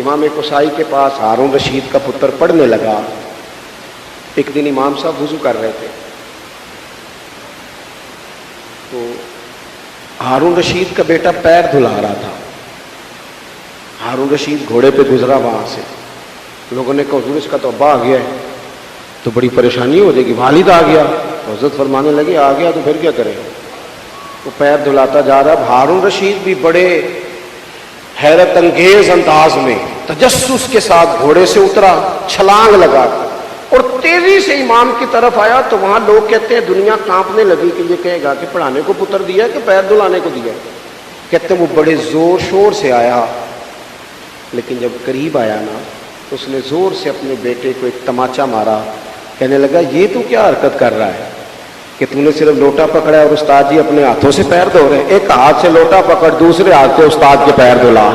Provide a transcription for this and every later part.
امام کسائی کے پاس ہارون رشید کا پتر پڑھنے لگا. ایک دن امام صاحب وضو کر رہے تھے تو ہارون رشید کا بیٹا پیر دھلا رہا تھا. ہارون رشید گھوڑے پہ گزرا وہاں سے. لوگوں نے کہا حضور اس کا تو ابا آ گیا ہے تو بڑی پریشانی ہو جائے گی. والد آ گیا. حضرت فرمانے لگے آ گیا تو پھر کیا کرے. وہ پیر دھلاتا جا رہا. ہارون رشید بھی بڑے حیرت انگیز انداز میں تجسس کے ساتھ گھوڑے سے اترا, چھلانگ لگا اور تیزی سے امام کی طرف آیا. تو وہاں لوگ کہتے ہیں دنیا کانپنے لگی کہ یہ کہے گا کہ پڑھانے کو پتر دیا کہ پیر دھلانے کو دیا. کہتے ہیں وہ بڑے زور شور سے آیا, لیکن جب قریب آیا نا تو اس نے زور سے اپنے بیٹے کو ایک تماچا مارا. کہنے لگا یہ تو کیا حرکت کر رہا ہے کہ تم نے صرف لوٹا پکڑا اور استاد جی اپنے ہاتھوں سے پیر دھو رہے ہیں. ایک ہاتھ سے لوٹا پکڑ, دوسرے ہاتھ سے استاد کے پیر دھلا.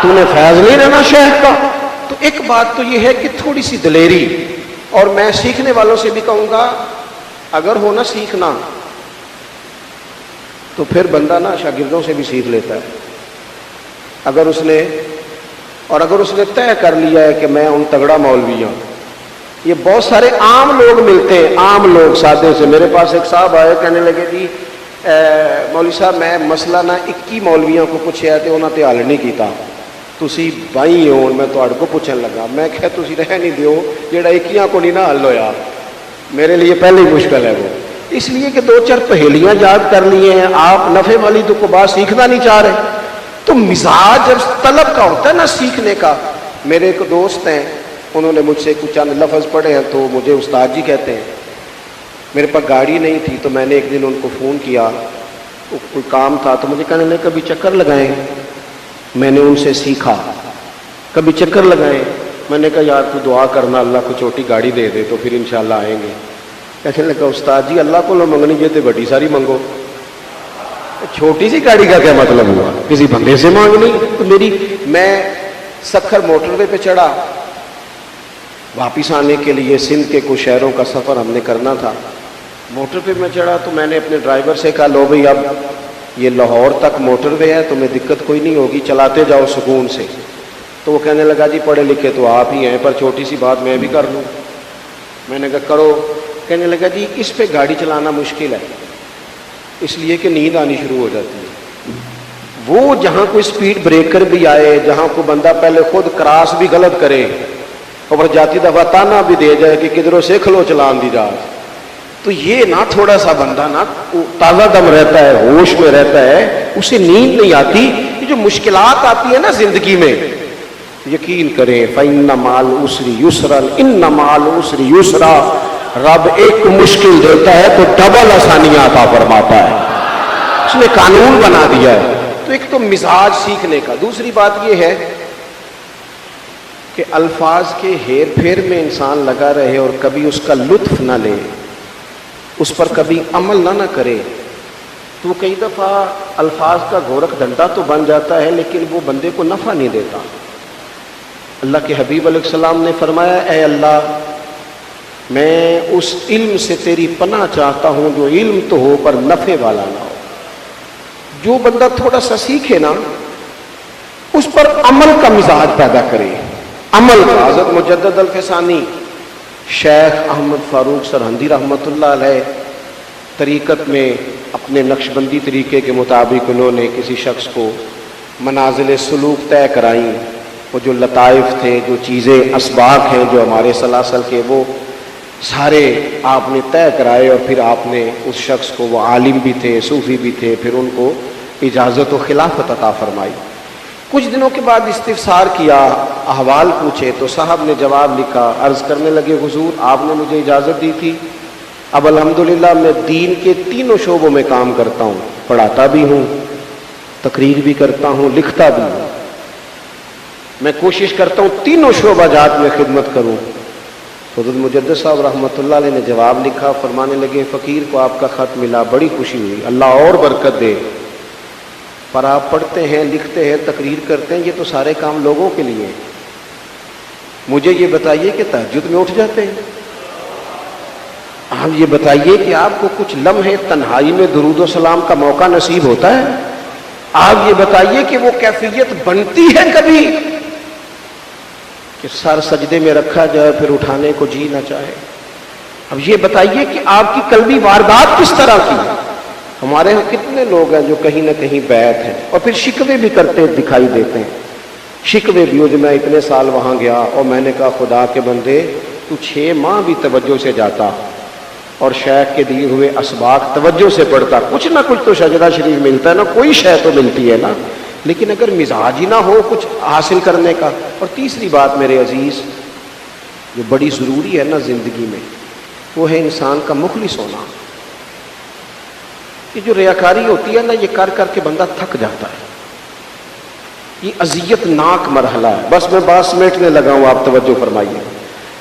تو نے فیض نہیں رہنا شیخ کا. تو ایک بات تو یہ ہے کہ تھوڑی سی دلیری, اور میں سیکھنے والوں سے بھی کہوں گا اگر ہونا سیکھنا تو پھر بندہ نا شاگردوں سے بھی سیکھ لیتا ہے. اگر اس نے طے کر لیا ہے کہ میں ان تگڑا مولوی ہوں. یہ بہت سارے عام لوگ ملتے ہیں, عام لوگ سادے سے. میرے پاس ایک صاحب آئے, کہنے لگے جی مولوی صاحب میں مسئلہ نہ 21 مولویوں کو پوچھیا تے انہوں نے حل نہیں کیتا, تسی بائی ہو میں تہاڈے کو پوچھن لگا. میں کہا تسی رہ نہیں دیو جیڑا 21 کو نہیں نہ حل ہویا. میرے لیے پہلے ہی مشکل ہے وہ, اس لیے کہ 2-4 پہیلیاں یاد کر لیے ہیں. آپ نفع والی تو کو بات سیکھنا نہیں چاہ رہے. تو مزاج جب طلب کا ہوتا ہے نا سیکھنے کا. میرے ایک دوست ہیں, انہوں نے مجھ سے کچھ چند لفظ پڑھے ہیں تو مجھے استاد جی کہتے ہیں. میرے پاس گاڑی نہیں تھی تو میں نے ایک دن ان کو فون کیا, کوئی کام تھا تو مجھے کہنے لگے کبھی چکر لگائیں. میں نے ان سے سیکھا, کبھی چکر لگائیں. میں نے کہا یار تو دعا کرنا اللہ کو چھوٹی گاڑی دے دے تو پھر انشاءاللہ آئیں گے. کہنے لگا استاد جی اللہ کو لو منگنی جے تے بڑی ساری منگو, چھوٹی سی گاڑی کا کیا مطلب ہوا, کسی بندے سے مانگنی. تو میں سکھر موٹر وے پہ چڑھا, واپس آنے کے لیے سندھ کے کچھ شہروں کا سفر ہم نے کرنا تھا. موٹر پہ میں چڑھا تو میں نے اپنے ڈرائیور سے کہا لو بھائی اب یہ لاہور تک موٹر وے ہے, تمہیں دقت کوئی نہیں ہوگی, چلاتے جاؤ سکون سے. تو وہ کہنے لگا جی پڑھے لکھے تو آپ ہی ہیں پر چھوٹی سی بات میں بھی کر لوں. میں نے کہا کرو. کہنے لگا جی اس پہ گاڑی چلانا مشکل ہے اس لیے کہ نیند آنی شروع ہو جاتی ہے. وہ جہاں کوئی سپیڈ بریکر بھی آئے, جہاں کوئی بندہ پہلے خود کراس بھی غلط کرے اور جاتی دفعہ تانا بھی دے جائے کہ کدھروں سے کھلو چلان دی جا, تو یہ نہ تھوڑا سا بندہ نا تازہ دم رہتا ہے, ہوش میں رہتا ہے, اسے نیند نہیں آتی. یہ جو مشکلات آتی ہے نا زندگی میں, یقین کریں فَإِنَّ مَعَ الْعُسْرِ يُسْرًا إِنَّ مَعَ الْعُسْرِ يُسْرًا. رب ایک مشکل دیتا ہے تو ڈبل آسانیاں عطا فرماتا ہے. اس نے قانون بنا دیا ہے. تو ایک تو مزاج سیکھنے کا. دوسری بات یہ ہے کہ الفاظ کے ہیر پھیر میں انسان لگا رہے اور کبھی اس کا لطف نہ لے, اس پر کبھی عمل نہ کرے. تو کئی دفعہ الفاظ کا گورکھ ڈنڈا تو بن جاتا ہے لیکن وہ بندے کو نفع نہیں دیتا. اللہ کے حبیب علیہ السلام نے فرمایا اے اللہ میں اس علم سے تیری پناہ چاہتا ہوں جو علم تو ہو پر نفع والا نہ ہو. جو بندہ تھوڑا سا سیکھے نا اس پر عمل کا مزاج پیدا کرے. عمل کا. حضرت مجدد الفسانی شیخ احمد فاروق سرہندی رحمۃ اللہ علیہ طریقت میں اپنے نقش بندی طریقے کے مطابق انہوں نے کسی شخص کو منازل سلوک طے کرائیں. وہ جو لطائف تھے, جو چیزیں اسباق ہیں جو ہمارے سلاسل کے, وہ سارے آپ نے طے کرائے اور پھر آپ نے اس شخص کو, وہ عالم بھی تھے صوفی بھی تھے, پھر ان کو اجازت و خلافت عطا فرمائی. کچھ دنوں کے بعد استفسار کیا, احوال پوچھے تو صاحب نے جواب لکھا. عرض کرنے لگے حضور آپ نے مجھے اجازت دی تھی, اب الحمدللہ میں دین کے تینوں شعبوں میں کام کرتا ہوں, پڑھاتا بھی ہوں, تقریر بھی کرتا ہوں, لکھتا بھی ہوں. میں کوشش کرتا ہوں تینوں شعبہ جات میں خدمت کروں. حضرت مجدد صاحب رحمۃ اللہ علیہ نے جواب لکھا. فرمانے لگے فقیر کو آپ کا خط ملا, بڑی خوشی ہوئی, اللہ اور برکت دے, پر آپ پڑھتے ہیں, لکھتے ہیں, تقریر کرتے ہیں, یہ تو سارے کام لوگوں کے لیے. مجھے یہ بتائیے کہ تہجد میں اٹھ جاتے ہیں؟ آپ یہ بتائیے کہ آپ کو کچھ لمحے تنہائی میں درود و سلام کا موقع نصیب ہوتا ہے؟ آپ یہ بتائیے کہ وہ کیفیت بنتی ہے کبھی کہ سر سجدے میں رکھا جائے پھر اٹھانے کو جی نہ چاہے. اب یہ بتائیے کہ آپ کی قلبی واردات کس طرح کی؟ ہمارے ہاں کتنے لوگ ہیں جو کہیں نہ کہیں بیعت ہیں اور پھر شکوے بھی کرتے دکھائی دیتے ہیں. شکوے بھی ہو جو میں اتنے سال وہاں گیا اور میں نے کہا خدا کے بندے تو 6 ماہ بھی توجہ سے جاتا اور شیخ کے دیے ہوئے اسباق توجہ سے پڑھتا, کچھ نہ کچھ تو شجرہ شریف ملتا ہے نا, کوئی شے تو ملتی ہے نا. لیکن اگر مزاج ہی نہ ہو کچھ حاصل کرنے کا. اور تیسری بات میرے عزیز جو بڑی ضروری ہے نا زندگی میں, وہ ہے انسان کا مخلص ہونا. یہ جو ریاکاری ہوتی ہے نا, یہ کر کر کے بندہ تھک جاتا ہے. یہ اذیت ناک مرحلہ ہے. بس میں بات سمیٹنے لگا ہوں, آپ توجہ فرمائیے.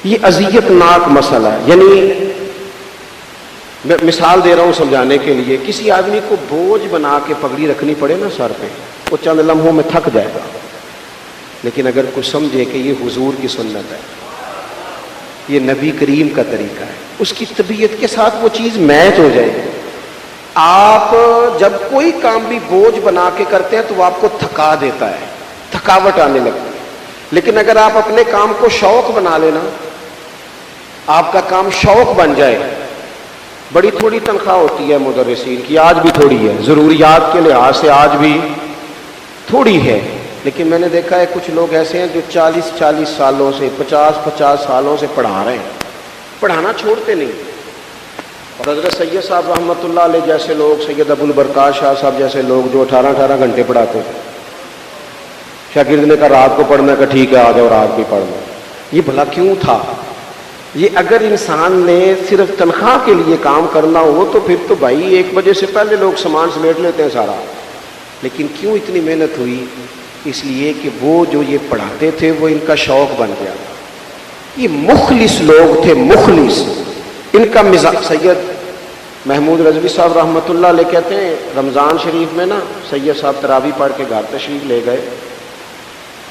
یہ اذیت ناک مسئلہ ہے. یعنی میں مثال دے رہا ہوں سمجھانے کے لیے. کسی آدمی کو بوجھ بنا کے پگڑی رکھنی پڑے نا سر پہ, وہ چند لمحوں میں تھک جائے گا. لیکن اگر کوئی سمجھے کہ یہ حضور کی سنت ہے, یہ نبی کریم کا طریقہ ہے, اس کی طبیعت کے ساتھ وہ چیز میچ ہو جائے گی. آپ جب کوئی کام بھی بوجھ بنا کے کرتے ہیں تو وہ آپ کو تھکا دیتا ہے, تھکاوٹ آنے لگتی ہے. لیکن اگر آپ اپنے کام کو شوق بنا لینا, آپ کا کام شوق بن جائے. بڑی تھوڑی تنخواہ ہوتی ہے مدرسین کی, آج بھی تھوڑی ہے, ضروریات کے لحاظ سے آج بھی تھوڑی ہے. لیکن میں نے دیکھا ہے کچھ لوگ ایسے ہیں جو 40 سالوں سے 50 سالوں سے پڑھا رہے ہیں, پڑھانا چھوڑتے نہیں. اور حضرت سید صاحب رحمۃ اللہ علیہ جیسے لوگ, سید ابو البرکات شاہ صاحب جیسے لوگ جو 18 گھنٹے پڑھاتے تھے, شاگرد نے کہا رات کو پڑھنا, کا ٹھیک ہے آ جاؤ رات بھی پڑھنا. یہ بھلا کیوں تھا؟ یہ اگر انسان نے صرف تنخواہ کے لیے کام کرنا ہو تو پھر تو بھائی 1 بجے سے پہلے لوگ سامان سمیٹ لیتے ہیں سارا. لیکن کیوں اتنی محنت ہوئی؟ اس لیے کہ وہ جو یہ پڑھاتے تھے وہ ان کا شوق بن گیا. یہ مخلص لوگ تھے, مخلص. ان کا مزاج. سید محمود رضوی صاحب رحمۃ اللہ علیہ کہتے ہیں رمضان شریف میں نا سید صاحب تراویح پڑھ کے گھر تشریف لے گئے.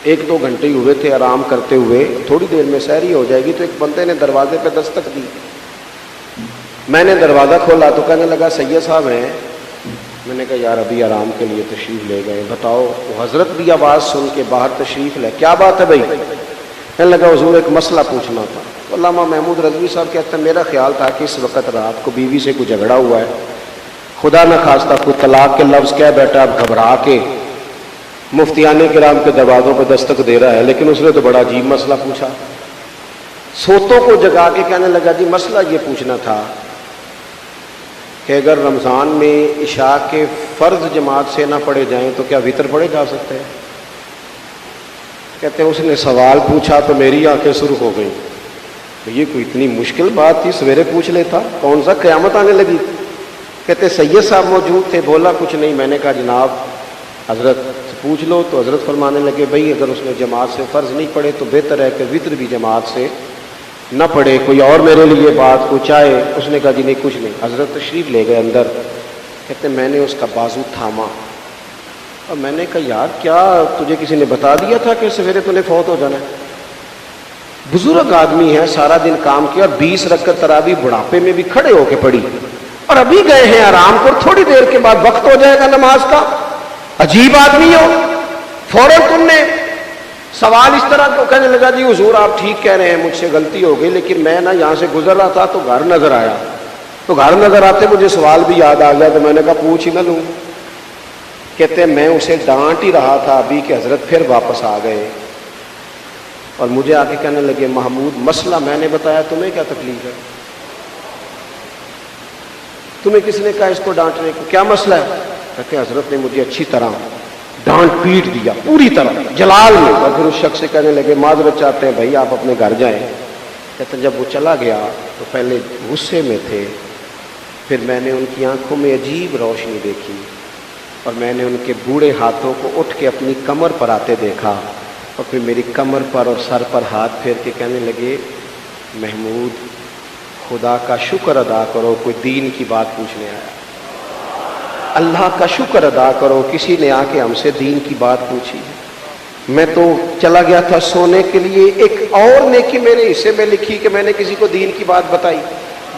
1-2 گھنٹے ہی ہوئے تھے آرام کرتے ہوئے, تھوڑی دیر میں سحری ہو جائے گی. تو ایک بندے نے دروازے پہ دستک دی. میں نے دروازہ کھولا تو کہنے لگا سید صاحب ہیں. میں نے کہا یار ابھی آرام کے لیے تشریف لے گئے, بتاؤ. وہ حضرت بھی آواز سن کے باہر تشریف لے. کیا بات ہے بھائی؟ کہنے لگا حضور ایک مسئلہ پوچھنا تھا. علامہ محمود رضوی صاحب کہتے ہیں میرا خیال تھا کہ اس وقت رات کو بیوی سے کوئی جھگڑا ہوا ہے, خدا نہ خواستہ کوئی طلاق کے لفظ کہہ بیٹھا, اب گھبرا کے مفتیان کرام کے دروازوں پہ دستک دے رہا ہے. لیکن اس نے تو بڑا عجیب مسئلہ پوچھا. سوتوں کو جگا کے کہنے لگا جی مسئلہ یہ پوچھنا تھا کہ اگر رمضان میں عشاء کے فرض جماعت سے نہ پڑھے جائیں تو کیا وتر پڑھے جا سکتے ہیں؟ کہتے ہیں اس نے سوال پوچھا تو میری آنکھیں سرخ ہو گئیں. یہ کوئی اتنی مشکل بات تھی, سویرے پوچھ لیتا, کون سا قیامت آنے لگی. کہتے سید صاحب موجود تھے, بولا کچھ نہیں. میں نے کہا جناب حضرت سے پوچھ لو. تو حضرت فرمانے لگے بھائی اگر اس نے جماعت سے فرض نہیں پڑھے تو بہتر ہے کہ وتر بھی جماعت سے نہ پڑھے, کوئی اور میرے لیے بات کو چاہے. اس نے کہا جی نہیں کچھ نہیں. حضرت تشریف لے گئے اندر. کہتے میں نے اس کا بازو تھاما اور میں نے کہا یار کیا تجھے کسی نے بتا دیا تھا کہ سویرے تو نے فوت ہو جانا ہے؟ بزرگ آدمی ہے, سارا دن کام کیا اور 20 رکعت تراویح بڑھاپے میں بھی کھڑے ہو کے پڑھی, اور ابھی گئے ہیں آرام پر, تھوڑی دیر کے بعد وقت ہو جائے گا نماز کا. عجیب آدمی ہو. فوراً تم نے سوال اس طرح کو کہنے لگا جی حضور آپ ٹھیک کہہ رہے ہیں, مجھ سے غلطی ہو گئی, لیکن میں نا یہاں سے گزر رہا تھا تو گھر نظر آیا, تو گھر نظر آتے مجھے سوال بھی یاد آ گیا تو میں نے کہا پوچھ ہی نہ لوں. کہتے میں اسے ڈانٹ ہی رہا تھا ابھی کہ حضرت پھر واپس آ گئے اور مجھے آ کے کہنے لگے محمود مسئلہ میں نے بتایا, تمہیں کیا تکلیف ہے؟ تمہیں کس نے کہا اس کو ڈانٹنے کو؟ کیا مسئلہ ہے؟ کہتے حضرت نے مجھے اچھی طرح ڈانٹ پیٹ دیا, پوری طرح جلال میں. اور پھر اس شخص سے کہنے لگے معذرت چاہتے ہیں بھائی آپ اپنے گھر جائیں. کہتے ہیں جب وہ چلا گیا تو پہلے غصے میں تھے, پھر میں نے ان کی آنکھوں میں عجیب روشنی دیکھی اور میں نے ان کے بوڑھے ہاتھوں کو اٹھ کے اپنی کمر پر آتے دیکھا, اور پھر میری کمر پر اور سر پر ہاتھ پھیر کے کہنے لگے محمود خدا کا شکر ادا کرو کوئی دین کی بات پوچھنے آیا, اللہ کا شکر ادا کرو کسی نے آ کے ہم سے دین کی بات پوچھی. میں تو چلا گیا تھا سونے کے لیے, ایک اور نیکی میرے حصے میں لکھی کہ میں نے کسی کو دین کی بات بتائی.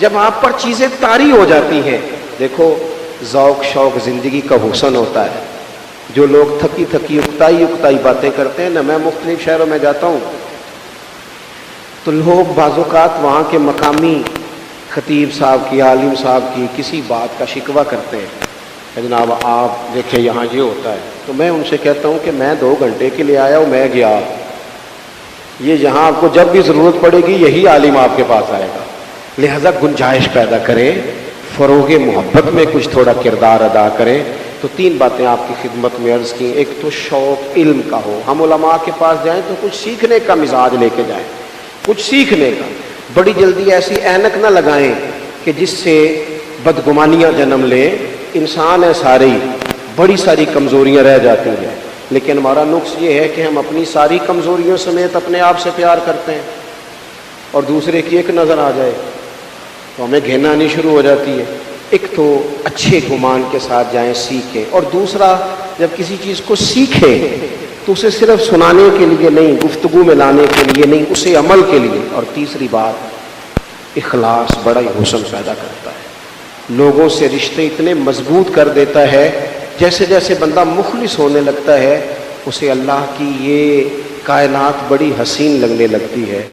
جب آپ پر چیزیں طاری ہو جاتی ہیں, دیکھو ذوق شوق زندگی کا حسن ہوتا ہے. جو لوگ تھکی اکتائی باتیں کرتے ہیں نا, میں مختلف شہروں میں جاتا ہوں تو لوگ بعض اوقات وہاں کے مقامی خطیب صاحب کی، عالم صاحب کی کسی بات کا شکوہ کرتے ہیں کہ جناب آپ دیکھیں یہاں یہ ہوتا ہے، تو میں ان سے کہتا ہوں کہ میں 2 گھنٹے کے لیے آیا ہوں، میں گیا، یہ یہاں آپ کو جب بھی ضرورت پڑے گی یہی عالم آپ کے پاس آئے گا، لہذا گنجائش پیدا کریں، فروغ محبت میں کچھ تھوڑا کردار ادا کریں۔ تو 3 باتیں آپ کی خدمت میں عرض کی، ایک تو شوق علم کا ہو، ہم علماء کے پاس جائیں تو کچھ سیکھنے کا مزاج لے کے جائیں، کچھ سیکھنے کا، بڑی جلدی ایسی اینک نہ لگائیں کہ جس سے بدگمانیاں جنم لیں، انسان ہے سارے ہی، بڑی ساری کمزوریاں رہ جاتی ہیں، لیکن ہمارا نقص یہ ہے کہ ہم اپنی ساری کمزوریوں سمیت اپنے آپ سے پیار کرتے ہیں، اور دوسرے کی ایک نظر آ جائے تو ہمیں گھینا آنی شروع ہو جاتی ہے۔ ایک تو اچھے گمان کے ساتھ جائیں، سیکھیں، اور دوسرا جب کسی چیز کو سیکھیں تو اسے صرف سنانے کے لیے نہیں، گفتگو میں لانے کے لیے نہیں، اسے عمل کے لیے۔ اور تیسری بات، اخلاص بڑا ہی حسن پیدا کرتا ہے، لوگوں سے رشتے اتنے مضبوط کر دیتا ہے، جیسے جیسے بندہ مخلص ہونے لگتا ہے اسے اللہ کی یہ کائنات بڑی حسین لگنے لگتی ہے۔